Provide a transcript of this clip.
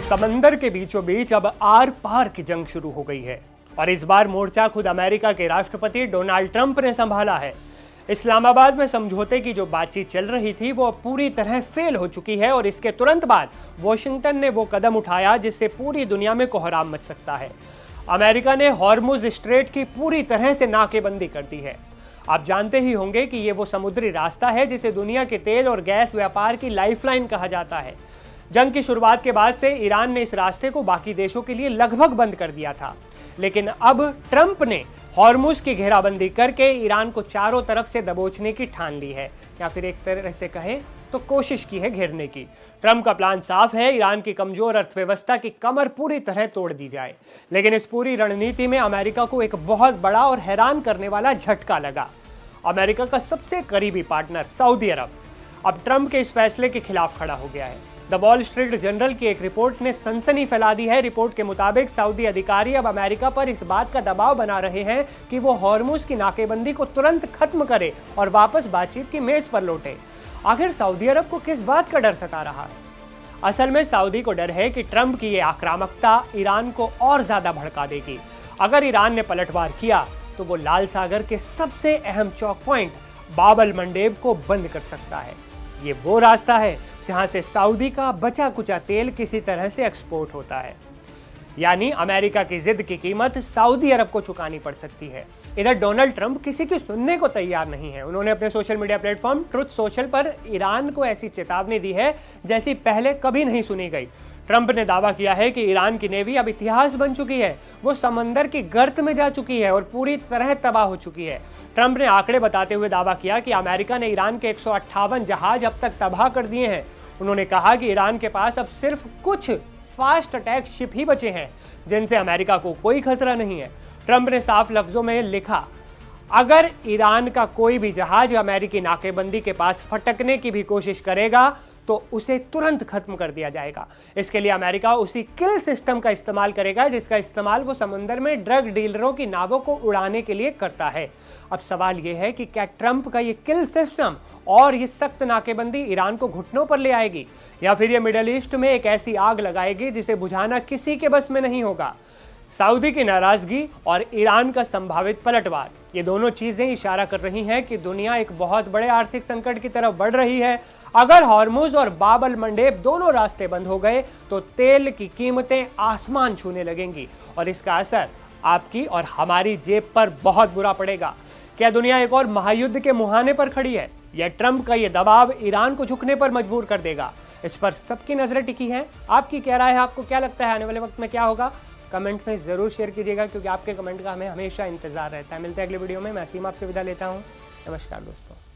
समंदर के बीचों बीच अब आर पार की जंग शुरू हो गई है और इस बार मोर्चा खुद अमेरिका के राष्ट्रपति डोनाल्ड ट्रंप ने संभाला है। इस्लामाबाद में समझौते की जो बातचीत चल रही थी वो अब पूरी तरह फेल हो चुकी है और इसके तुरंत बाद वॉशिंगटन ने वो कदम उठाया जिससे पूरी दुनिया में कोहराम मच सकता है। अमेरिका ने हॉर्मुज स्ट्रेट की पूरी तरह से नाकेबंदी कर दी है। आप जानते ही होंगे कि ये वो समुद्री रास्ता है जिसे दुनिया के तेल और गैस व्यापार की लाइफलाइन कहा जाता है। जंग की शुरुआत के बाद से ईरान ने इस रास्ते को बाकी देशों के लिए लगभग बंद कर दिया था, लेकिन अब ट्रंप ने हॉर्मुज की घेराबंदी करके ईरान को चारों तरफ से दबोचने की ठान ली है, या फिर एक तरह से कहें तो कोशिश की है घेरने की। ट्रंप का प्लान साफ है, ईरान की कमजोर अर्थव्यवस्था की कमर पूरी तरह तोड़ दी जाए। लेकिन इस पूरी रणनीति में अमेरिका को एक बहुत बड़ा और हैरान करने वाला झटका लगा। अमेरिका का सबसे करीबी पार्टनर सऊदी अरब अब ट्रंप के इस फैसले के खिलाफ खड़ा हो गया है। द वॉल स्ट्रीट जर्नल की एक रिपोर्ट ने सनसनी फैला दी है। रिपोर्ट के मुताबिक सऊदी अधिकारी अब अमेरिका पर इस बात का दबाव बना रहे हैं कि वो हॉर्मुज की नाकेबंदी को तुरंत खत्म करे और वापस बातचीत की मेज पर लौटे। आखिर सऊदी अरब को किस बात का डर सता रहा है? असल में सऊदी को डर है कि ट्रंप की ये आक्रामकता ईरान को और ज्यादा भड़का देगी। अगर ईरान ने पलटवार किया तो वो लाल सागर के सबसे अहम चौक पॉइंट बाब अल मंडेब को बंद कर सकता है। ये वो रास्ता है जहां से सऊदी का बचा कुचा तेल किसी तरह से एक्सपोर्ट होता है। यानी अमेरिका की जिद की कीमत सऊदी अरब को चुकानी पड़ सकती है। इधर डोनाल्ड ट्रंप किसी की सुनने को तैयार नहीं है। उन्होंने अपने social media platform truth social पर ईरान को ऐसी चेतावनी दी है जैसी पहले कभी नहीं सुनी गई। ट्रंप ने दावा किया है कि ईरान की नेवी अब इतिहास बन चुकी है। वो समंदर की गर्त में जा चुकी है और पूरी तरह तबाह हो चुकी है। ट्रंप ने आंकड़े बताते हुए दावा किया कि अमेरिका ने ईरान के 158 जहाज अब तक तबाह कर दिए हैं। उन्होंने कहा कि ईरान के पास अब सिर्फ कुछ फास्ट अटैक शिप ही बचे हैं जिनसे अमेरिका को कोई खतरा नहीं है। ट्रंप ने साफ लफ्जों में लिखा, अगर ईरान का कोई भी जहाज अमेरिकी नाकेबंदी के पास फटकने की भी कोशिश करेगा तो उसे तुरंत खत्म कर दिया जाएगा। इसके लिए अमेरिका उसी किल सिस्टम का इस्तेमाल करेगा जिसका इस्तेमाल वो समुद्र में ड्रग डीलरों की नावों को उड़ाने के लिए करता है। अब सवाल यह है कि क्या ट्रंप का ये किल सिस्टम और ये सख्त नाकेबंदी ईरान को घुटनों पर ले आएगी, या फिर ये मिडल ईस्ट में एक ऐसी आग लगाएगी जिसे बुझाना किसी के बस में नहीं होगा। सऊदी की नाराजगी और ईरान का संभावित पलटवार, ये दोनों चीजें इशारा कर रही हैं कि दुनिया एक बहुत बड़े आर्थिक संकट की तरफ बढ़ रही है। अगर हॉर्मुज और बाब अल मंडेब दोनों रास्ते बंद हो गए तो तेल की कीमतें आसमान छूने लगेंगी और इसका असर आपकी और हमारी जेब पर बहुत बुरा पड़ेगा। क्या दुनिया एक और महायुद्ध के मुहाने पर खड़ी है, या ट्रंप का यह दबाव ईरान को झुकने पर मजबूर कर देगा? इस पर सबकी नजरें टिकी हैं। आपकी क्या राय है? आपको क्या लगता है आने वाले वक्त में क्या होगा? कमेंट में जरूर शेयर कीजिएगा, क्योंकि आपके कमेंट का हमें हमेशा इंतजार रहता है। मिलते हैं अगले वीडियो में। मैं असीम आपसे विदा लेता हूँ। नमस्कार दोस्तों।